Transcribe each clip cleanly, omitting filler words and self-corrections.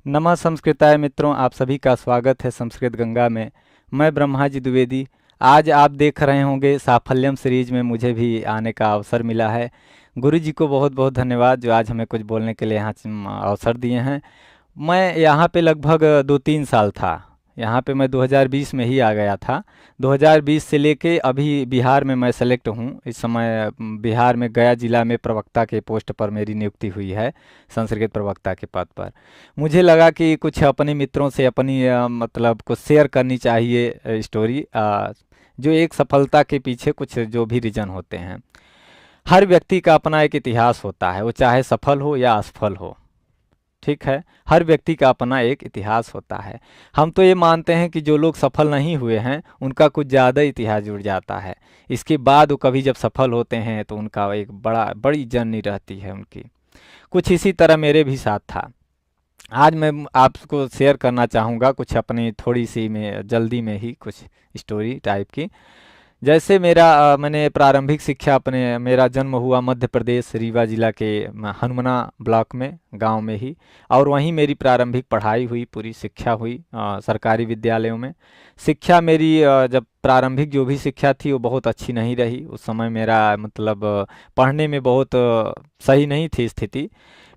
नमः संस्कृताय मित्रों, आप सभी का स्वागत है संस्कृत गंगा में। मैं ब्रह्माजी द्विवेदी। आज आप देख रहे होंगे साफल्यम सीरीज में मुझे भी आने का अवसर मिला है। गुरु जी को बहुत बहुत धन्यवाद जो आज हमें कुछ बोलने के लिए यहाँ अवसर दिए हैं। मैं यहाँ पे लगभग 2-3 साल था। यहाँ पे मैं 2020 में ही आ गया था। 2020 से लेके अभी बिहार में मैं सेलेक्ट हूँ। इस समय बिहार में गया जिला में प्रवक्ता के पोस्ट पर मेरी नियुक्ति हुई है, संस्कृत प्रवक्ता के पद पर। मुझे लगा कि कुछ अपने मित्रों से अपनी मतलब कुछ शेयर करनी चाहिए स्टोरी, जो एक सफलता के पीछे कुछ जो भी रीज़न होते हैं। हर व्यक्ति का अपना एक इतिहास होता है, वो चाहे सफल हो या असफल हो। ठीक है, हर व्यक्ति का अपना एक इतिहास होता है। हम तो ये मानते हैं कि जो लोग सफल नहीं हुए हैं उनका कुछ ज़्यादा इतिहास जुड़ जाता है। इसके बाद वो कभी जब सफल होते हैं तो उनका एक बड़ी जर्नी रहती है उनकी। कुछ इसी तरह मेरे भी साथ था। आज मैं आपको शेयर करना चाहूँगा कुछ अपनी थोड़ी सी में जल्दी में ही कुछ स्टोरी टाइप की। जैसे मैंने प्रारंभिक शिक्षा मेरा जन्म हुआ मध्य प्रदेश रीवा जिला के हनुमना ब्लॉक में, गांव में ही। और वहीं मेरी प्रारंभिक पढ़ाई हुई, पूरी शिक्षा हुई सरकारी विद्यालयों में। शिक्षा मेरी जब प्रारंभिक जो भी शिक्षा थी वो बहुत अच्छी नहीं रही। उस समय मेरा मतलब पढ़ने में बहुत सही नहीं थी स्थिति।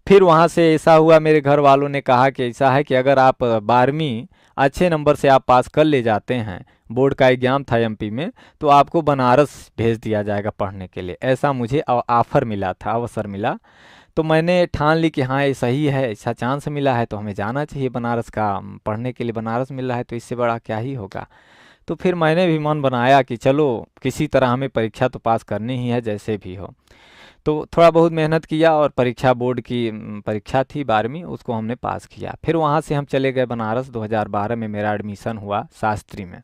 फिर वहाँ से ऐसा हुआ, मेरे घर वालों ने कहा कि ऐसा है कि अगर आप 12वीं अच्छे नंबर से आप पास कर ले जाते हैं, बोर्ड का एग्ज़ाम था एमपी में, तो आपको बनारस भेज दिया जाएगा पढ़ने के लिए। ऐसा मुझे ऑफ़र मिला था, अवसर मिला। तो मैंने ठान ली कि हाँ ये सही है, ऐसा चांस मिला है तो हमें जाना चाहिए बनारस का पढ़ने के लिए। बनारस मिल रहा है तो इससे बड़ा क्या ही होगा। तो फिर मैंने भी मन बनाया कि चलो किसी तरह हमें परीक्षा तो पास करनी ही है जैसे भी हो। तो थोड़ा बहुत मेहनत किया और परीक्षा, बोर्ड की परीक्षा थी 12वीं, उसको हमने पास किया। फिर वहाँ से हम चले गए बनारस। 2012 में मेरा एडमिशन हुआ शास्त्री में।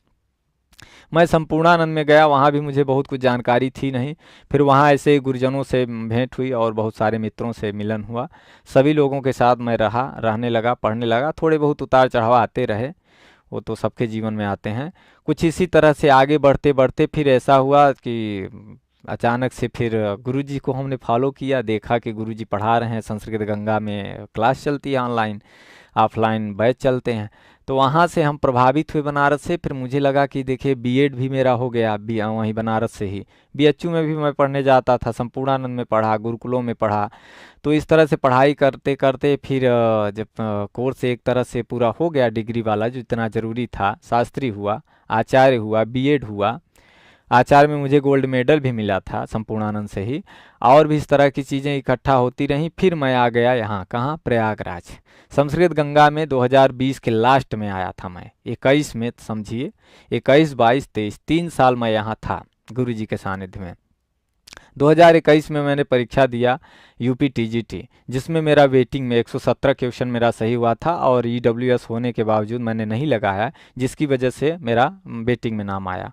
मैं संपूर्णानंद में गया, वहाँ भी मुझे बहुत कुछ जानकारी थी नहीं। फिर वहाँ ऐसे ही गुरुजनों से भेंट हुई और बहुत सारे मित्रों से मिलन हुआ। सभी लोगों के साथ मैं रहने लगा, पढ़ने लगा। थोड़े बहुत उतार चढ़ाव आते रहे, वो तो सबके जीवन में आते हैं। कुछ इसी तरह से आगे बढ़ते बढ़ते फिर ऐसा हुआ कि अचानक से फिर गुरुजी को हमने फॉलो किया। देखा कि गुरुजी पढ़ा रहे हैं, संस्कृत गंगा में क्लास चलती है, ऑनलाइन ऑफलाइन बैच चलते हैं। तो वहाँ से हम प्रभावित हुए बनारस से। फिर मुझे लगा कि देखिए बीएड भी मेरा हो गया वहीं बनारस से ही। बीएचयू में भी मैं पढ़ने जाता था, संपूर्णानंद में पढ़ा, गुरुकुलों में पढ़ा। तो इस तरह से पढ़ाई करते करते फिर जब कोर्स एक तरह से पूरा हो गया डिग्री वाला जो इतना ज़रूरी था, शास्त्री हुआ, आचार्य हुआ, बीएड हुआ। आचार में मुझे गोल्ड मेडल भी मिला था संपूर्णानंद से ही। और भी इस तरह की चीज़ें इकट्ठा होती रहीं। फिर मैं आ गया यहाँ, कहाँ, प्रयागराज संस्कृत गंगा में। 2020 के लास्ट में आया था मैं, 21 में समझिए, 21, 22, 23, 3 साल मैं यहाँ था गुरुजी के सानिध्य में। 2021 में मैंने परीक्षा दिया यूपी टीजीटी, जिसमें मेरा वेटिंग में 117 क्वेश्चन मेरा सही हुआ था और ईडब्ल्यूएस होने के बावजूद मैंने नहीं लगाया, जिसकी वजह से मेरा वेटिंग में नाम आया।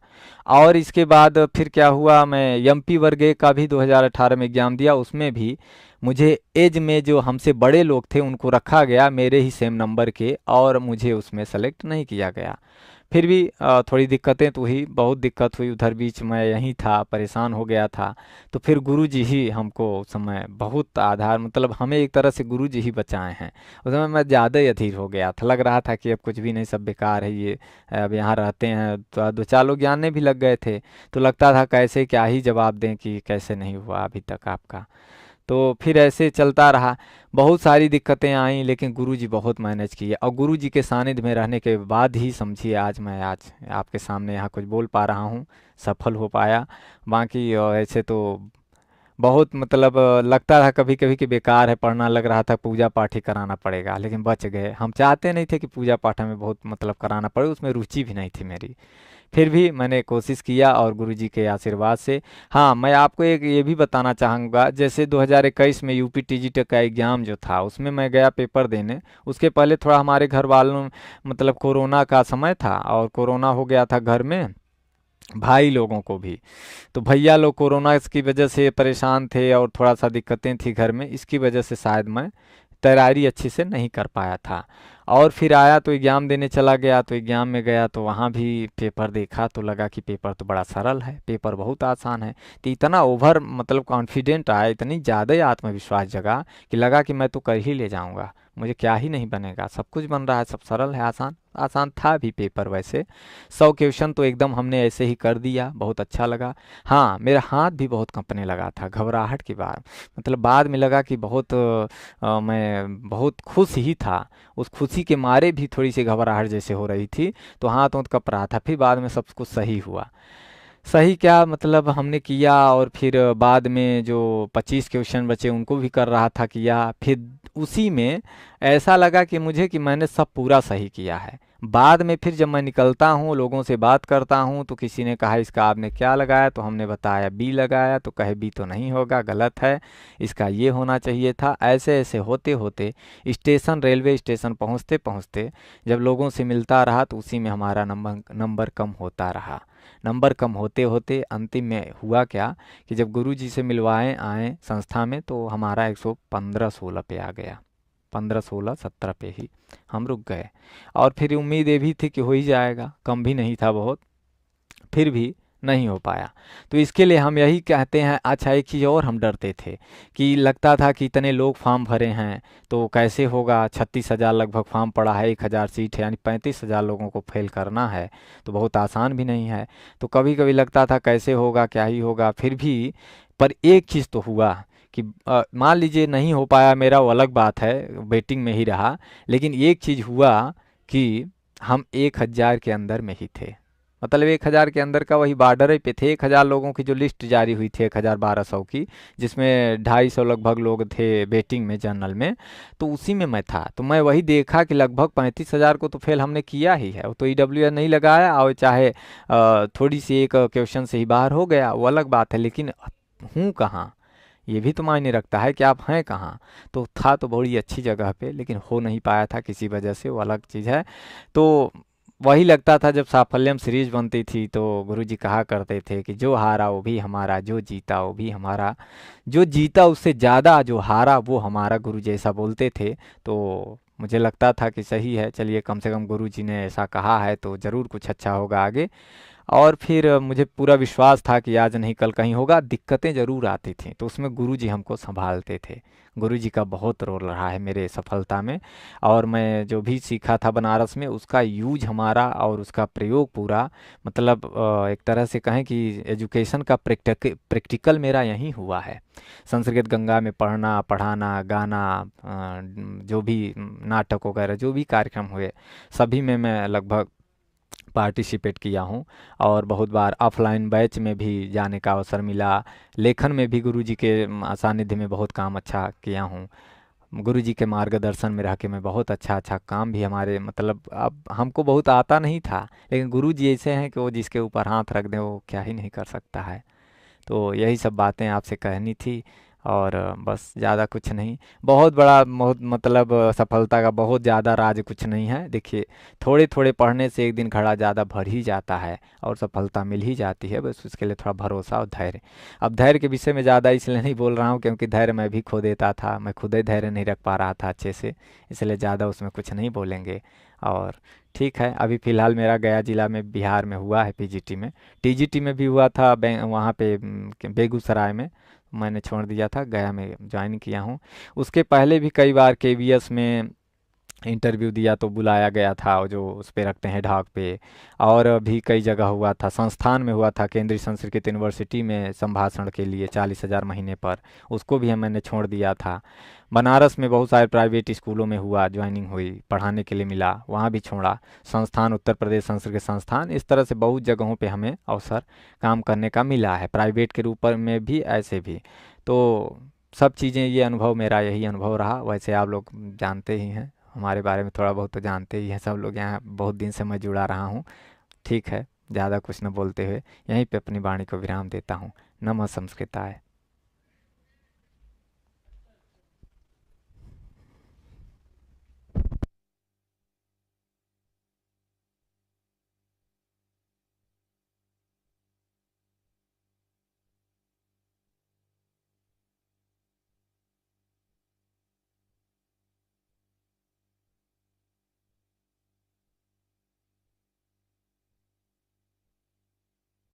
और इसके बाद फिर क्या हुआ, मैं एमपी वर्ग का भी 2018 में एग्ज़ाम दिया। उसमें भी मुझे एज में जो हमसे बड़े लोग थे उनको रखा गया, मेरे ही सेम नंबर के, और मुझे उसमें सेलेक्ट नहीं किया गया। फिर भी थोड़ी दिक्कतें तो हुई, बहुत दिक्कत हुई। उधर बीच मैं यहीं था, परेशान हो गया था। तो फिर गुरुजी ही हमको उस समय बहुत आधार, मतलब हमें एक तरह से गुरुजी ही बचाए हैं। उस समय मैं ज़्यादा ही अधीर हो गया था, लग रहा था कि अब कुछ भी नहीं, सब बेकार है ये। अब यहाँ रहते हैं तो 2-4 लोग जानने भी लग गए थे। तो लगता था कैसे क्या ही जवाब दें कि कैसे नहीं हुआ अभी तक आपका। तो फिर ऐसे चलता रहा। बहुत सारी दिक्कतें आईं लेकिन गुरुजी बहुत मैनेज किए, और गुरुजी के सानिध्य में रहने के बाद ही समझिए आज आपके सामने यहाँ कुछ बोल पा रहा हूँ, सफल हो पाया। बाकी ऐसे तो बहुत मतलब लगता था कभी कभी कि बेकार है पढ़ना, लग रहा था पूजा पाठ ही कराना पड़ेगा, लेकिन बच गए। हम चाहते नहीं थे कि पूजा पाठ हमें बहुत मतलब कराना पड़े, उसमें रुचि भी नहीं थी मेरी। फिर भी मैंने कोशिश किया और गुरुजी के आशीर्वाद से। हाँ, मैं आपको एक ये भी बताना चाहूँगा, जैसे 2021 में यूपी टीजीटी का एग्ज़ाम जो था उसमें मैं गया पेपर देने। उसके पहले थोड़ा हमारे घर वालों, मतलब कोरोना का समय था और कोरोना हो गया था घर में भाई लोगों को भी। तो भैया लोग कोरोना की वजह से परेशान थे और थोड़ा सा दिक्कतें थी घर में, इसकी वजह से शायद मैं तैयारी अच्छे से नहीं कर पाया था। और फिर आया तो एग्ज़ाम देने चला गया, तो एग्ज़ाम में गया तो वहाँ भी पेपर देखा तो लगा कि पेपर तो बड़ा सरल है, पेपर बहुत आसान है। तो इतना ओवर मतलब कॉन्फिडेंट आया, इतनी ज़्यादा ही आत्मविश्वास जगा कि लगा कि मैं तो कर ही ले जाऊँगा। मुझे क्या ही नहीं बनेगा, सब कुछ बन रहा है, सब सरल है, आसान आसान था भी पेपर वैसे। 100 क्वेश्चन तो एकदम हमने ऐसे ही कर दिया, बहुत अच्छा लगा। हाँ, मेरा हाथ भी बहुत कांपने लगा था घबराहट की बार, मतलब बाद में लगा कि बहुत मैं बहुत खुश ही था, उस खुशी के मारे भी थोड़ी सी घबराहट जैसे हो रही थी, तो हाथ वाथ कँप रहा था। फिर बाद में सब कुछ सही हुआ। सही क्या मतलब हमने किया, और फिर बाद में जो 25 क्वेश्चन बचे उनको भी कर रहा था किया। फिर उसी में ऐसा लगा कि मुझे कि मैंने सब पूरा सही किया है। बाद में फिर जब मैं निकलता हूँ, लोगों से बात करता हूँ, तो किसी ने कहा इसका आपने क्या लगाया, तो हमने बताया बी लगाया, तो कहे बी तो नहीं होगा, गलत है, इसका ये होना चाहिए था। ऐसे ऐसे होते होते स्टेशन, रेलवे स्टेशन पहुँचते पहुँचते जब लोगों से मिलता रहा, तो उसी में हमारा नंबर नंबर कम होता रहा। नंबर कम होते होते अंतिम में हुआ क्या कि जब गुरुजी से मिलवाए आए संस्था में, तो हमारा 115-16 पे आ गया, 15-16-17 पे ही हम रुक गए। और फिर उम्मीद ये भी थी कि हो ही जाएगा, कम भी नहीं था बहुत, फिर भी नहीं हो पाया। तो इसके लिए हम यही कहते हैं। अच्छा, एक चीज़ और हम डरते थे कि लगता था कि इतने लोग फॉर्म भरे हैं तो कैसे होगा, 36,000 लगभग फॉर्म पड़ा है, 1,000 सीट है, यानी 35,000 लोगों को फेल करना है, तो बहुत आसान भी नहीं है। तो कभी कभी लगता था कैसे होगा, क्या ही होगा, फिर भी पर एक चीज़ तो हुआ कि मान लीजिए नहीं हो पाया मेरा, वो अलग बात है, वेटिंग में ही रहा, लेकिन एक चीज़ हुआ कि हम 1,000 के अंदर में ही थे। मतलब 1,000 के अंदर का वही बॉर्डर ही पे थे। 1,000 लोगों की जो लिस्ट जारी हुई थी, 1,000-1,200 की, जिसमें 250 लगभग लोग थे वेटिंग में, जनरल में, तो उसी में मैं था। तो मैं वही देखा कि लगभग 35,000 को तो फेल हमने किया ही है। वो तो ईडब्ल्यू नहीं लगाया, और चाहे थोड़ी सी एक क्वेश्चन से ही बाहर हो गया, वो अलग बात है, लेकिन हूँ कहाँ, ये भी तो मायने रखता है कि आप हैं कहाँ। तो था तो बड़ी अच्छी जगह पे, लेकिन हो नहीं पाया था किसी वजह से, वो अलग चीज़ है। तो वही लगता था जब साफल्यम सीरीज बनती थी, तो गुरुजी कहा करते थे कि जो हारा वो भी हमारा, जो जीता वो भी हमारा, जो जीता उससे ज़्यादा जो हारा वो हमारा, गुरु जी ऐसा बोलते थे। तो मुझे लगता था कि सही है, चलिए कम से कम गुरुजी ने ऐसा कहा है तो ज़रूर कुछ अच्छा होगा आगे। और फिर मुझे पूरा विश्वास था कि आज नहीं कल कहीं होगा। दिक्कतें ज़रूर आती थीं, तो उसमें गुरुजी हमको संभालते थे। गुरुजी का बहुत रोल रहा है मेरे सफलता में, और मैं जो भी सीखा था बनारस में उसका यूज हमारा और उसका प्रयोग पूरा, मतलब एक तरह से कहें कि एजुकेशन का प्रैक्टिकल मेरा यहीं हुआ है। संस्कृत गंगा में पढ़ना, पढ़ाना, गाना, जो भी नाटक वगैरह जो भी कार्यक्रम हुए, सभी में मैं लगभग पार्टिसिपेट किया हूँ। और बहुत बार ऑफलाइन बैच में भी जाने का अवसर मिला। लेखन में भी गुरुजी के सानिध्य में बहुत काम अच्छा किया हूँ। गुरुजी के मार्गदर्शन में रह के मैं बहुत अच्छा अच्छा काम भी, हमारे मतलब अब हमको बहुत आता नहीं था, लेकिन गुरुजी ऐसे हैं कि वो जिसके ऊपर हाथ रख दें वो क्या ही नहीं कर सकता है। तो यही सब बातें आपसे कहनी थी, और बस ज़्यादा कुछ नहीं। बहुत बड़ा बहुत मतलब सफलता का बहुत ज़्यादा राज कुछ नहीं है। देखिए, थोड़े थोड़े पढ़ने से एक दिन घड़ा ज़्यादा भर ही जाता है और सफलता मिल ही जाती है, बस उसके लिए थोड़ा भरोसा और धैर्य। अब धैर्य के विषय में ज़्यादा इसलिए नहीं बोल रहा हूँ क्योंकि धैर्य मैं भी खो देता था, मैं खुद ही धैर्य नहीं रख पा रहा था अच्छे से, इसलिए ज़्यादा उसमें कुछ नहीं बोलेंगे। और ठीक है, अभी फ़िलहाल मेरा गया ज़िला में बिहार में हुआ है, पीजीटी में। टीजीटी में भी हुआ था, वहाँ पे बेगूसराय में। मैंने छोड़ दिया था, गया में ज्वाइन किया हूँ। उसके पहले भी कई बार केवीएस में इंटरव्यू दिया तो बुलाया गया था, वो जो उस पे रखते हैं ढाक पे। और भी कई जगह हुआ था, संस्थान में हुआ था, केंद्रीय संस्कृत यूनिवर्सिटी में संभाषण के लिए 40,000 महीने पर, उसको भी मैंने छोड़ दिया था। बनारस में बहुत सारे प्राइवेट स्कूलों में हुआ, ज्वाइनिंग हुई, पढ़ाने के लिए मिला, वहाँ भी छोड़ा। संस्थान, उत्तर प्रदेश संस्कृत संस्थान, इस तरह से बहुत जगहों पे हमें अवसर काम करने का मिला है, प्राइवेट के रूप में भी, ऐसे भी। तो सब चीज़ें, ये अनुभव मेरा यही अनुभव रहा। वैसे आप लोग जानते ही हैं हमारे बारे में, थोड़ा बहुत तो जानते ही हैं सब लोग, यहाँ बहुत दिन से मैं जुड़ा रहा हूँ। ठीक है, ज़्यादा कुछ न बोलते हुए यहीं पे अपनी वाणी को विराम देता हूँ। नमः संस्कृताय।